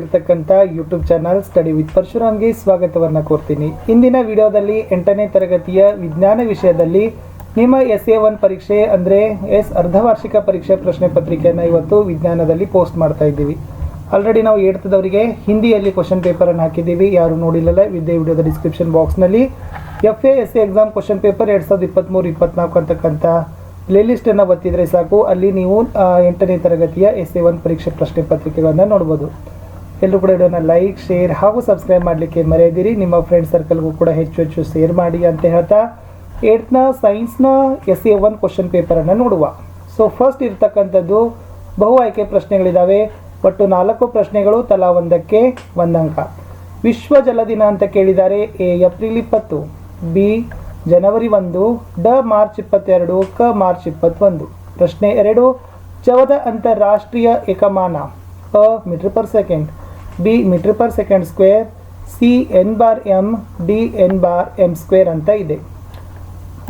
ಇರತಕ್ಕಂಥ YouTube channel study with ಪರಶುರಾಮ್ಗೆ ಸ್ವಾಗತವನ್ನು ಕೋರ್ತೀನಿ. ಇಂದಿನ ವಿಡಿಯೋದಲ್ಲಿ 8ನೇ ತರಗತಿಯ ವಿಜ್ಞಾನ ವಿಷಯದಲ್ಲಿ ನಿಮ್ಮ SA1 ಪರೀಕ್ಷೆ ಅಂದರೆ ಅರ್ಧವಾರ್ಷಿಕ ಪರೀಕ್ಷೆ ಪ್ರಶ್ನೆ ಪತ್ರಿಕೆಯನ್ನು ಇವತ್ತು ವಿಜ್ಞಾನದಲ್ಲಿ ಪೋಸ್ಟ್ ಮಾಡ್ತಾ ಇದ್ದೀವಿ. ಆಲ್ರೆಡಿ ನಾವು 8ನೇದವರಿಗೆ ಹಿಂದಿಯಲ್ಲಿ ಕ್ವಶನ್ ಪೇಪರನ್ನು ಹಾಕಿದ್ದೀವಿ. ಯಾರು ನೋಡಿಲ್ಲಲ್ಲ ಇದೇ ವಿಡಿಯೋದ ಡಿಸ್ಕ್ರಿಪ್ಷನ್ ಬಾಕ್ಸ್ನಲ್ಲಿ FA ಎಕ್ಸಾಮ್ ಕ್ವಶನ್ ಪೇಪರ್ 2023-24 ಅಂತಕ್ಕಂಥ ಪ್ಲೇಲಿಸ್ಟನ್ನು ಒತ್ತಿದರೆ ಸಾಕು. ಅಲ್ಲಿ ನೀವು 8ನೇ ತರಗತಿಯ SA1 ಪರೀಕ್ಷೆ ಪ್ರಶ್ನೆ ಪತ್ರಿಕೆಗಳನ್ನು ನೋಡ್ಬೋದು. ಎಲ್ಲರೂ ಕೂಡ ವಿಡಿಯೋನ ಲೈಕ್, ಶೇರ್ ಹಾಗೂ ಸಬ್ಸ್ಕ್ರೈಬ್ ಮಾಡಲಿಕ್ಕೆ ಮರೆಯದಿರಿ. ನಿಮ್ಮ ಫ್ರೆಂಡ್ ಸರ್ಕಲ್ಗೂ ಕೂಡ ಹೆಚ್ಚು ಶೇರ್ ಮಾಡಿ ಅಂತ ಹೇಳ್ತಾ 8ನ ಸೈನ್ಸ್ನ SA1 ಕ್ವಶನ್ ಪೇಪರನ್ನು ನೋಡುವ. ಸೊ ಫಸ್ಟ್ ಇರ್ತಕ್ಕಂಥದ್ದು ಬಹು ಆಯ್ಕೆ ಪ್ರಶ್ನೆಗಳಿದ್ದಾವೆ. ಒಟ್ಟು 4 ಪ್ರಶ್ನೆಗಳು, ತಲಾ ಒಂದಕ್ಕೆ 1 ಅಂಕ. ವಿಶ್ವ ಜಲ ದಿನ ಅಂತ ಕೇಳಿದ್ದಾರೆ. A ಏಪ್ರಿಲ್ 20, B ಜನವರಿ 1, ಡ ಮಾರ್ಚ್ 22, ಕ ಮಾರ್ಚ್ 21. ಪ್ರಶ್ನೆ 2, ಚವದ ಅಂತಾರಾಷ್ಟ್ರೀಯ ಏಕಮಾನ. ಅ metre per second, B metre per second square, C n/m, D n/m² ಅಂತ ಇದೆ.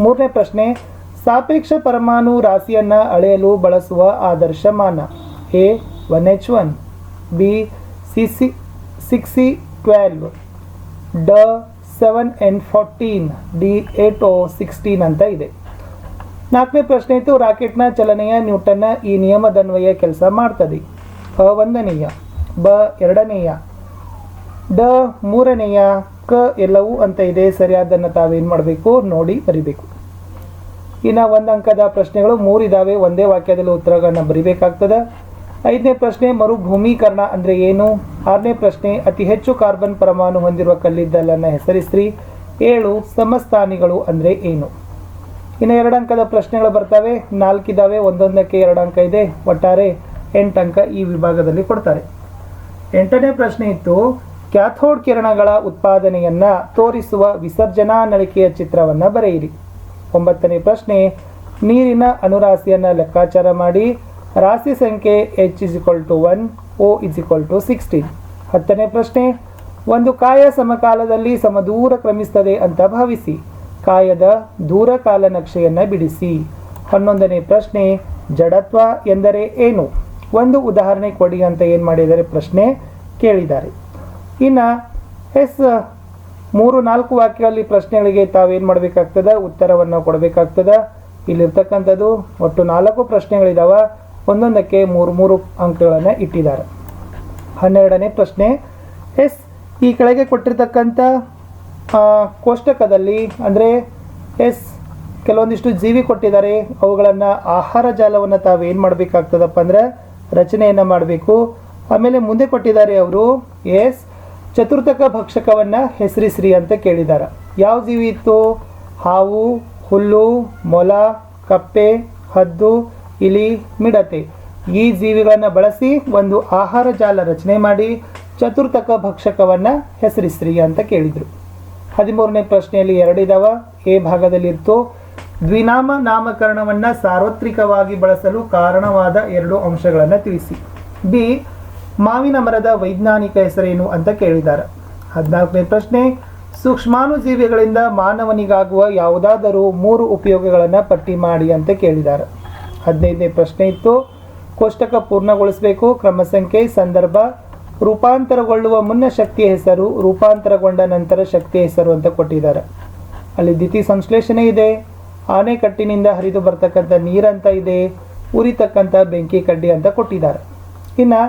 3ನೇ ಪ್ರಶ್ನೆ, ಸಾಪೇಕ್ಷ ಪರಮಾಣು ರಾಶಿಯನ್ನು ಅಳೆಯಲು ಬಳಸುವ ಆದರ್ಶ ಮಾನ. ಎ 1H1, ಬಿ 6C12, ಡ 7N14, ಡಿ 8O16 ಅಂತ ಇದೆ. 4ನೇ ಪ್ರಶ್ನೆ ಇತ್ತು, ರಾಕೆಟ್ನ ಚಲನೆಯ ನ್ಯೂಟನ್ನ ಈ ನಿಯಮದನ್ವಯ ಕೆಲಸ ಮಾಡ್ತದೆ. ಅ 1ನೇಯ, ಬ 2ನೇಯ, ಡ 3ನೇಯ, ಕ ಎಲ್ಲವೂ ಅಂತ ಇದೆ. ಸರಿಯಾದನ್ನು ತಾವೇನು ಮಾಡಬೇಕು, ನೋಡಿ ಬರಿಬೇಕು. ಇನ್ನು 1 ಅಂಕದ ಪ್ರಶ್ನೆಗಳು 3 ಇದ್ದಾವೆ. ಒಂದೇ ವಾಕ್ಯದಲ್ಲಿ ಉತ್ತರಗಳನ್ನು ಬರಿಬೇಕಾಗ್ತದೆ. 5ನೇ ಪ್ರಶ್ನೆ, ಮರುಭೂಮೀಕರಣ ಅಂದರೆ ಏನು. 6ನೇ ಪ್ರಶ್ನೆ, ಅತಿ ಹೆಚ್ಚು ಕಾರ್ಬನ್ ಪರಮಾಣು ಹೊಂದಿರುವ ಕಲ್ಲಿದ್ದಲನ್ನು ಹೆಸರಿಸ್ರಿ. 7 ಸಮಸ್ಥಾನಿಗಳು ಅಂದರೆ ಏನು. ಇನ್ನು 2 ಅಂಕದ ಪ್ರಶ್ನೆಗಳು ಬರ್ತವೆ. 4 ಇದ್ದಾವೆ, ಒಂದೊಂದಕ್ಕೆ 2 ಅಂಕ ಇದೆ. ಒಟ್ಟಾರೆ 8 ಅಂಕ ಈ ವಿಭಾಗದಲ್ಲಿ ಕೊಡ್ತಾರೆ. 8ನೇ ಪ್ರಶ್ನೆ ಇತ್ತು, ಕ್ಯಾಥೋಡ್ ಕಿರಣಗಳ ಉತ್ಪಾದನೆಯನ್ನು ತೋರಿಸುವ ವಿಸರ್ಜನಾ ನಳಿಕೆಯ ಚಿತ್ರವನ್ನು ಬರೆಯಿರಿ. 9ನೇ ಪ್ರಶ್ನೆ, ನೀರಿನ ಅಣುರಾಶಿಯನ್ನು ಲೆಕ್ಕಾಚಾರ ಮಾಡಿ. ರಾಶಿ ಸಂಖ್ಯೆ H=1, O=16. 10ನೇ ಪ್ರಶ್ನೆ, ಒಂದು ಕಾಯ ಸಮಕಾಲದಲ್ಲಿ ಸಮದೂರ ಕ್ರಮಿಸ್ತದೆ ಅಂತ ಭಾವಿಸಿ. ಕಾಯದ ದೂರ ಕಾಲ ನಕ್ಷೆಯನ್ನು ಬಿಡಿಸಿ. 11ನೇ ಪ್ರಶ್ನೆ, ಜಡತ್ವ ಎಂದರೆ ಏನು. ಒಂದು ಉದಾಹರಣೆ ಕೊಡಿ ಅಂತ ಏನು ಮಾಡಿದ್ದಾರೆ, ಪ್ರಶ್ನೆ ಕೇಳಿದ್ದಾರೆ. ಇನ್ನು 3-4 ವಾಕ್ಯಗಳಲ್ಲಿ ಪ್ರಶ್ನೆಗಳಿಗೆ ತಾವೇನು ಮಾಡಬೇಕಾಗ್ತದೆ, ಉತ್ತರವನ್ನು ಕೊಡಬೇಕಾಗ್ತದೆ. ಇಲ್ಲಿರ್ತಕ್ಕಂಥದ್ದು ಒಟ್ಟು 4 ಪ್ರಶ್ನೆಗಳಿದ್ದಾವೆ. ಒಂದೊಂದಕ್ಕೆ 3 ಅಂಕಗಳನ್ನು ಇಟ್ಟಿದ್ದಾರೆ. 12ನೇ ಪ್ರಶ್ನೆ, ಈ ಕೆಳಗೆ ಕೊಟ್ಟಿರ್ತಕ್ಕಂಥ ಕೋಷ್ಟಕದಲ್ಲಿ ಅಂದರೆ ಕೆಲವೊಂದಿಷ್ಟು ಜೀವಿ ಕೊಟ್ಟಿದ್ದಾರೆ. ಅವುಗಳನ್ನು ಆಹಾರ ಜಾಲವನ್ನು ತಾವೇನು ಮಾಡಬೇಕಾಗ್ತದಪ್ಪ ಅಂದರೆ ರಚನೆಯನ್ನು ಮಾಡಬೇಕು. ಆಮೇಲೆ ಮುಂದೆ ಕೊಟ್ಟಿದ್ದಾರೆ ಅವರು ಚತುರ್ಥಕ ಭಕ್ಷಕವನ್ನು ಹೆಸರಿಸ್ರಿ ಅಂತ ಕೇಳಿದ್ದಾರೆ. ಯಾವ ಜೀವಿ ಇತ್ತು, ಹಾವು, ಹುಲ್ಲು, ಮೊಲ, ಕಪ್ಪೆ, ಹದ್ದು, ಇಲಿ, ಮಿಡತೆ. ಈ ಜೀವಿಗಳನ್ನು ಬಳಸಿ ಒಂದು ಆಹಾರ ಜಾಲ ರಚನೆ ಮಾಡಿ ಚತುರ್ಥಕ ಭಕ್ಷಕವನ್ನು ಹೆಸರಿಸ್ರಿ ಅಂತ ಕೇಳಿದರು. 13ನೇ ಪ್ರಶ್ನೆಯಲ್ಲಿ 2 ಇದ್ದಾವೆ. ಎ ಭಾಗದಲ್ಲಿತ್ತು, ದ್ವಿನಾಮ ನಾಮಕರಣವನ್ನು ಸಾರ್ವತ್ರಿಕವಾಗಿ ಬಳಸಲು ಕಾರಣವಾದ 2 ಅಂಶಗಳನ್ನು ತಿಳಿಸಿ. ಬಿ ಮಾವಿನ ಮರದ ವೈಜ್ಞಾನಿಕ ಹೆಸರೇನು ಅಂತ ಕೇಳಿದ್ದಾರೆ. 14ನೇ ಪ್ರಶ್ನೆ, ಸೂಕ್ಷ್ಮಾಣುಜೀವಿಗಳಿಂದ ಮಾನವನಿಗಾಗುವ ಯಾವುದಾದರೂ 3 ಉಪಯೋಗಗಳನ್ನು ಪಟ್ಟಿ ಮಾಡಿ ಅಂತ ಕೇಳಿದ್ದಾರೆ. 15ನೇ ಪ್ರಶ್ನೆ ಇತ್ತು, ಕೋಷ್ಟಕ ಪೂರ್ಣಗೊಳಿಸಬೇಕು. ಕ್ರಮ ಸಂಖ್ಯೆ, ಸಂದರ್ಭ, ರೂಪಾಂತರಗೊಳ್ಳುವ ಮುನ್ನ ಶಕ್ತಿಯ ಹೆಸರು, ರೂಪಾಂತರಗೊಂಡ ನಂತರ ಶಕ್ತಿಯ ಹೆಸರು ಅಂತ ಕೊಟ್ಟಿದ್ದಾರೆ. ಅಲ್ಲಿ ದ್ಯುತಿ ಸಂಶ್ಲೇಷಣೆ ಇದೆ, ಆನೆಕಟ್ಟಿನಿಂದ ಹರಿದು ಬರ್ತಕ್ಕಂಥ ನೀರಂತ ಇದೆ, ಉರಿತಕ್ಕಂಥ ಬೆಂಕಿ ಕಡ್ಡಿ ಅಂತ ಕೊಟ್ಟಿದ್ದಾರೆ. ಇನ್ನು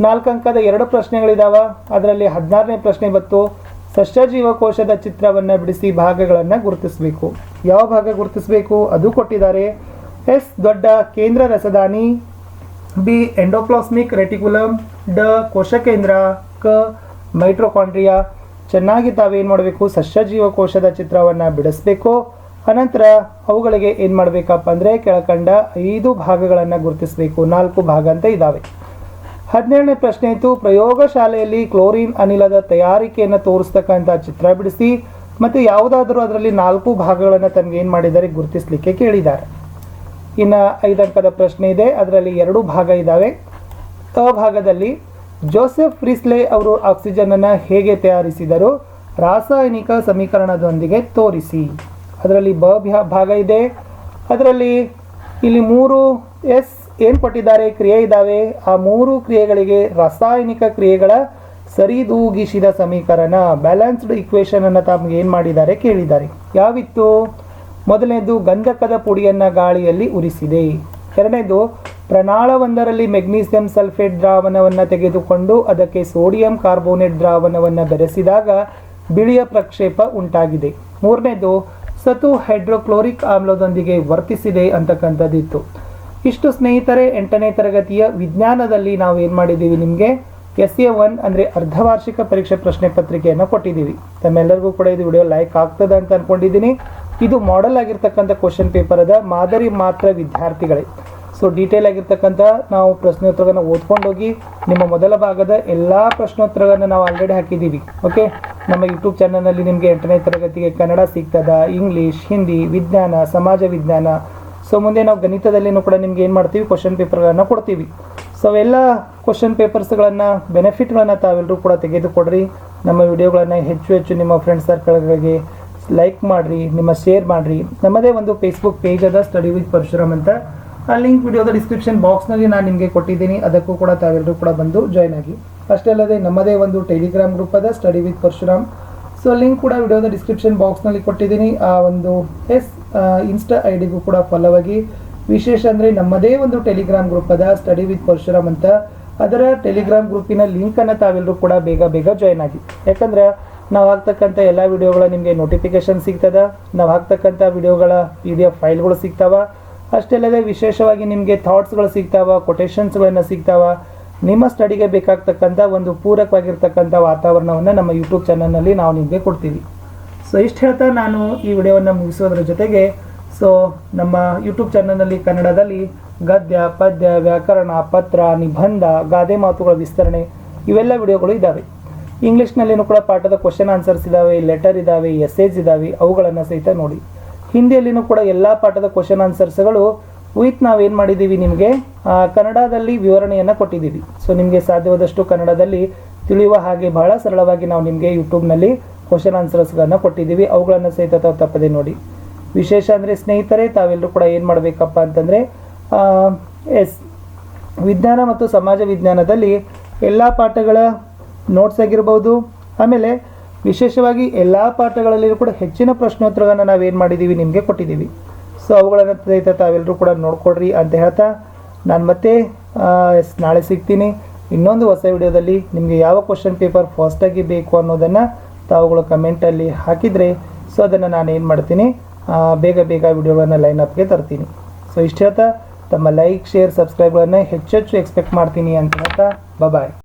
4 ಅಂಕದ 2 ಪ್ರಶ್ನೆಗಳಿದ್ದಾವೆ. ಅದರಲ್ಲಿ 16ನೇ ಪ್ರಶ್ನೆ ಬಂತು, ಸಸ್ಯ ಜೀವಕೋಶದ ಚಿತ್ರವನ್ನು ಬಿಡಿಸಿ ಭಾಗಗಳನ್ನು ಗುರುತಿಸಬೇಕು. ಯಾವ ಭಾಗ ಗುರುತಿಸಬೇಕು ಅದು ಕೊಟ್ಟಿದ್ದಾರೆ. ದೊಡ್ಡ ಕೇಂದ್ರ ರಸದಾನಿ, ಬಿ ಎಂಡೋಪ್ಲಾಸ್ಮಿಕ್ ರೆಟಿಕ್ಯುಲಮ್, ಡ ಕೋಶಕೇಂದ್ರ, ಕ ಮೈಟ್ರೋಕಾಂಡ್ರಿಯಾ. ಚೆನ್ನಾಗಿ ತಾವೇನು ಮಾಡಬೇಕು, ಸಸ್ಯ ಜೀವಕೋಶದ ಚಿತ್ರವನ್ನು ಬಿಡಿಸಬೇಕು. ಅನಂತರ ಅವುಗಳಿಗೆ ಏನು ಮಾಡಬೇಕಪ್ಪ ಅಂದರೆ ಕೆಳಕಂಡ 5 ಭಾಗಗಳನ್ನು ಗುರುತಿಸಬೇಕು. 4 ಭಾಗ ಅಂತ ಇದ್ದಾವೆ. 17ನೇ ಪ್ರಶ್ನೆ ಇತ್ತು, ಪ್ರಯೋಗಶಾಲೆಯಲ್ಲಿ ಕ್ಲೋರಿನ್ ಅನಿಲದ ತಯಾರಿಕೆಯನ್ನು ತೋರಿಸ್ತಕ್ಕಂಥ ಚಿತ್ರ ಬಿಡಿಸಿ ಮತ್ತು ಯಾವುದಾದರೂ ಅದರಲ್ಲಿ 4 ಭಾಗಗಳನ್ನು ತನಗೆ ಏನು ಮಾಡಿದ್ದಾರೆ, ಗುರುತಿಸಲಿಕ್ಕೆ ಕೇಳಿದ್ದಾರೆ. ಇನ್ನು 5 ಅಂಕದ ಪ್ರಶ್ನೆ ಇದೆ. ಅದರಲ್ಲಿ 2 ಭಾಗ ಇದ್ದಾವೆ. ಅ ಭಾಗದಲ್ಲಿ ಜೋಸೆಫ್ ಪ್ರಿಸ್ಲೆ ಅವರು ಆಕ್ಸಿಜನನ್ನು ಹೇಗೆ ತಯಾರಿಸಿದರು, ರಾಸಾಯನಿಕ ಸಮೀಕರಣದೊಂದಿಗೆ ತೋರಿಸಿ. ಅದರಲ್ಲಿ ಬ ಭಾಗ ಇದೆ. ಅದರಲ್ಲಿ ಇಲ್ಲಿ 3 ಏನು ಕೊಟ್ಟಿದ್ದಾರೆ, ಕ್ರಿಯೆ ಇದ್ದಾವೆ. ಆ 3 ಕ್ರಿಯೆಗಳಿಗೆ ರಾಸಾಯನಿಕ ಕ್ರಿಯೆಗಳ ಸರಿದೂಗಿಸಿದ ಸಮೀಕರಣ ಬ್ಯಾಲೆನ್ಸ್ಡ್ ಇಕ್ವೇಶನ್ ಅನ್ನು ತಮಗೆ ಏನು ಮಾಡಿದ್ದಾರೆ ಕೇಳಿದ್ದಾರೆ. ಯಾವಿತ್ತು? ಮೊದಲನೇದು ಗಂಧಕದ ಪುಡಿಯನ್ನು ಗಾಳಿಯಲ್ಲಿ ಉರಿಸಿದೆ. ಎರಡನೇದು ಪ್ರಣಾಳವೊಂದರಲ್ಲಿ ಮೆಗ್ನೀಸಿಯಂ ಸಲ್ಫೇಟ್ ದ್ರಾವಣವನ್ನು ತೆಗೆದುಕೊಂಡು ಅದಕ್ಕೆ ಸೋಡಿಯಂ ಕಾರ್ಬೋನೇಟ್ ದ್ರಾವಣವನ್ನು ಬೆರೆಸಿದಾಗ ಬಿಳಿಯ ಪ್ರಕ್ಷೇಪ ಉಂಟಾಗಿದೆ. ಮೂರನೇದು ಸತು ಹೈಡ್ರೋಕ್ಲೋರಿಕ್ ಆಮ್ಲದೊಂದಿಗೆ ವರ್ತಿಸಿದೆ ಅಂತಕ್ಕಂಥದ್ದಿತ್ತು. ಇಷ್ಟು ಸ್ನೇಹಿತರೆ 8ನೇ ತರಗತಿಯ ವಿಜ್ಞಾನದಲ್ಲಿ ನಾವು ಏನು ಮಾಡಿದ್ದೀವಿ, ನಿಮಗೆ SA1 ಅಂದರೆ ಅರ್ಧವಾರ್ಷಿಕ ಪರೀಕ್ಷೆ ಪ್ರಶ್ನೆ ಪತ್ರಿಕೆಯನ್ನು ಕೊಟ್ಟಿದ್ದೀವಿ. ತಮ್ಮೆಲ್ಲರಿಗೂ ಕೂಡ ಇದು ವಿಡಿಯೋ ಲೈಕ್ ಆಗ್ತದೆ ಅಂತ ಅಂದ್ಕೊಂಡಿದ್ದೀನಿ. ಇದು ಮಾಡೆಲ್ ಆಗಿರ್ತಕ್ಕಂಥ ಕ್ವಶನ್ ಪೇಪರ್ ಅದ, ಮಾದರಿ ಮಾತ್ರ ವಿದ್ಯಾರ್ಥಿಗಳೇ. ಸೊ ಡೀಟೇಲ್ ಆಗಿರ್ತಕ್ಕಂಥ ನಾವು ಪ್ರಶ್ನೋತ್ತರಗಳನ್ನು ಓದ್ಕೊಂಡು ಹೋಗಿ ನಿಮ್ಮ ಮೊದಲ ಭಾಗದ ಎಲ್ಲ ಪ್ರಶ್ನೋತ್ತರಗಳನ್ನು ನಾವು ಆಲ್ರೆಡಿ ಹಾಕಿದ್ದೀವಿ. ಓಕೆ, ನಮ್ಮ ಯೂಟ್ಯೂಬ್ ಚಾನಲ್ನಲ್ಲಿ ನಿಮಗೆ 8ನೇ ತರಗತಿಗೆ ಕನ್ನಡ ಸಿಗ್ತದ, ಇಂಗ್ಲೀಷ್, ಹಿಂದಿ, ವಿಜ್ಞಾನ, ಸಮಾಜ ವಿಜ್ಞಾನ. ಸೊ ಮುಂದೆ ನಾವು ಗಣಿತದಲ್ಲಿನೂ ಕೂಡ ನಿಮ್ಗೆ ಏನು ಮಾಡ್ತೀವಿ, ಕ್ವಶನ್ ಪೇಪರ್ಗಳನ್ನು ಕೊಡ್ತೀವಿ. ಸೊ ಅವೆಲ್ಲ ಕ್ವಶನ್ ಪೇಪರ್ಸ್ಗಳನ್ನು ಬೆನಿಫಿಟ್ಗಳನ್ನು ತಾವೆಲ್ಲರೂ ಕೂಡ ತೆಗೆದುಕೊಡ್ರಿ. ನಮ್ಮ ವಿಡಿಯೋಗಳನ್ನು ಹೆಚ್ಚು ನಿಮ್ಮ ಫ್ರೆಂಡ್ಸ್ ಸರ್ಕಲ್ಗಳಿಗೆ ಲೈಕ್ ಮಾಡಿರಿ, ನಿಮ್ಮ ಶೇರ್ ಮಾಡಿರಿ. ನಮ್ಮದೇ ಒಂದು ಫೇಸ್ಬುಕ್ ಪೇಜ್ ಅದ, ಸ್ಟಡಿ ವಿತ್ ಪರಶುರಾಮ್ ಅಂತ. ಆ ಲಿಂಕ್ ವಿಡಿಯೋದ ಡಿಸ್ಕ್ರಿಪ್ಷನ್ ಬಾಕ್ಸ್ನಲ್ಲಿ ನಾನು ನಿಮಗೆ ಕೊಟ್ಟಿದ್ದೀನಿ. ಅದಕ್ಕೂ ಕೂಡ ತಾವೆಲ್ಲರೂ ಕೂಡ ಬಂದು ಜಾಯ್ನ್ ಆಗಿ. ಅಷ್ಟೇ ಅಲ್ಲದೆ ನಮ್ಮದೇ ಒಂದು ಟೆಲಿಗ್ರಾಮ್ ಗ್ರೂಪ್ ಅದ, study with Parashuram. So link ಕೂಡ ವಿಡಿಯೋದ ಡಿಸ್ಕ್ರಿಪ್ಷನ್ ಬಾಕ್ಸ್ನಲ್ಲಿ ಕೊಟ್ಟಿದ್ದೀನಿ. ಆ ಒಂದು ಇನ್ಸ್ಟಾ ಐಡಿಗೂ ಕೂಡ ಫಾಲೋ ಆಗಿ. ವಿಶೇಷ ಅಂದರೆ ನಮ್ಮದೇ ಒಂದು ಟೆಲಿಗ್ರಾಮ್ ಗ್ರೂಪ್ ಅದ, ಸ್ಟಡಿ ವಿತ್ ಪರಶುರಾಮ್ ಅಂತ. ಅದರ ಟೆಲಿಗ್ರಾಮ್ ಗ್ರೂಪಿನ ಲಿಂಕನ್ನು ತಾವೆಲ್ಲರೂ ಕೂಡ ಬೇಗ ಜಾಯ್ನ್ ಆಗಿ. ಯಾಕಂದ್ರೆ ನಾವು ಹಾಕ್ತಕ್ಕಂಥ ಎಲ್ಲ ವಿಡಿಯೋಗಳ ನಿಮಗೆ ನೋಟಿಫಿಕೇಶನ್ ಸಿಗ್ತದ, ನಾವು ಹಾಕ್ತಕ್ಕಂಥ ವಿಡಿಯೋಗಳ PDF ಫೈಲ್ಗಳು ಸಿಗ್ತಾವ. ಅಷ್ಟೇ ಅಲ್ಲದೆ ವಿಶೇಷವಾಗಿ ನಿಮಗೆ ಥಾಟ್ಸ್ಗಳು ಸಿಗ್ತಾವ, ಕೊಟೇಶನ್ಸ್ಗಳನ್ನು ಸಿಗ್ತಾವ. ನಿಮ್ಮ ಸ್ಟಡಿಗೆ ಬೇಕಾಗ್ತಕ್ಕಂಥ ಒಂದು ಪೂರಕವಾಗಿರ್ತಕ್ಕಂಥ ವಾತಾವರಣವನ್ನು ನಮ್ಮ ಯೂಟ್ಯೂಬ್ ಚಾನಲ್ನಲ್ಲಿ ನಾವು ನಿಮಗೆ ಕೊಡ್ತೀವಿ. ಸೊ ಇಷ್ಟು ಹೇಳ್ತಾ ನಾನು ಈ ವಿಡಿಯೋವನ್ನು ಮುಗಿಸೋದ್ರ ಜೊತೆಗೆ, ಸೊ ನಮ್ಮ ಯೂಟ್ಯೂಬ್ ಚಾನಲ್ನಲ್ಲಿ ಕನ್ನಡದಲ್ಲಿ ಗದ್ಯ, ಪದ್ಯ, ವ್ಯಾಕರಣ, ಪತ್ರ, ನಿಬಂಧ, ಗಾದೆ ಮಾತುಗಳ ವಿಸ್ತರಣೆ ಇವೆಲ್ಲ ವಿಡಿಯೋಗಳು ಇದ್ದಾವೆ. ಇಂಗ್ಲೀಷ್ನಲ್ಲಿನೂ ಕೂಡ ಪಾಠದ ಕ್ವಶನ್ ಆನ್ಸರ್ಸ್ ಇದ್ದಾವೆ, ಲೆಟರ್ ಇದ್ದಾವೆ, ಎಸ್ಸೇಜ್ ಇದ್ದಾವೆ, ಅವುಗಳನ್ನು ಸಹಿತ ನೋಡಿ. ಹಿಂದಿಯಲ್ಲಿನೂ ಕೂಡ ಎಲ್ಲ ಪಾಠದ ಕ್ವಶನ್ ಆನ್ಸರ್ಸ್ಗಳು ವಿತ್ ನಾವೇನು ಮಾಡಿದ್ದೀವಿ, ನಿಮಗೆ ಕನ್ನಡದಲ್ಲಿ ವಿವರಣೆಯನ್ನು ಕೊಟ್ಟಿದ್ದೀವಿ. ಸೊ ನಿಮಗೆ ಸಾಧ್ಯವಾದಷ್ಟು ಕನ್ನಡದಲ್ಲಿ ತಿಳಿಯುವ ಹಾಗೆ ಬಹಳ ಸರಳವಾಗಿ ನಾವು ನಿಮಗೆ ಯೂಟ್ಯೂಬ್ನಲ್ಲಿ ಕ್ವಶನ್ ಆನ್ಸರ್ಸ್ಗಳನ್ನು ಕೊಟ್ಟಿದ್ದೀವಿ. ಅವುಗಳನ್ನು ಸಹಿತ ತಪ್ಪದೆ ನೋಡಿ. ವಿಶೇಷ ಅಂದರೆ ಸ್ನೇಹಿತರೆ, ತಾವೆಲ್ಲರೂ ಕೂಡ ಏನು ಮಾಡಬೇಕಪ್ಪ ಅಂತಂದರೆ, ವಿಜ್ಞಾನ ಮತ್ತು ಸಮಾಜ ವಿಜ್ಞಾನದಲ್ಲಿ ಎಲ್ಲ ಪಾಠಗಳ ನೋಟ್ಸ್ ಆಗಿರ್ಬೋದು, ಆಮೇಲೆ ವಿಶೇಷವಾಗಿ ಎಲ್ಲ ಪಾಠಗಳಲ್ಲಿ ಕೂಡ ಹೆಚ್ಚಿನ ಪ್ರಶ್ನೋತ್ತರಗಳನ್ನು ನಾವೇನು ಮಾಡಿದ್ದೀವಿ, ನಿಮಗೆ ಕೊಟ್ಟಿದ್ದೀವಿ. ಸೊ ಅವುಗಳನ್ನು ಸಹಿತ ತಾವೆಲ್ಲರೂ ಕೂಡ ನೋಡ್ಕೊಡ್ರಿ ಅಂತ ಹೇಳ್ತಾ ನಾನು ಮತ್ತೆ ನಾಳೆ ಸಿಗ್ತೀನಿ ಇನ್ನೊಂದು ಹೊಸ ವಿಡಿಯೋದಲ್ಲಿ. ನಿಮಗೆ ಯಾವ ಕ್ವಶನ್ ಪೇಪರ್ ಫಾಸ್ಟಾಗಿ ಬೇಕು ಅನ್ನೋದನ್ನು ತಾವುಗಳು ಕಮೆಂಟಲ್ಲಿ ಹಾಕಿದರೆ, ಸೊ ಅದನ್ನು ನಾನು ಏನು ಮಾಡ್ತೀನಿ, ಬೇಗ ವಿಡಿಯೋಗಳನ್ನು ಲೈನ್ ಅಪ್ಗೆ ತರ್ತೀನಿ. ಸೊ ಇಷ್ಟು ಹೇಳ್ತಾ ತಮ್ಮ ಲೈಕ್, ಶೇರ್, ಸಬ್ಸ್ಕ್ರೈಬ್ಗಳನ್ನು ಹೆಚ್ಚು ಎಕ್ಸ್ಪೆಕ್ಟ್ ಮಾಡ್ತೀನಿ ಅಂತ ಹೇಳ್ತಾ ಬಾಯ್.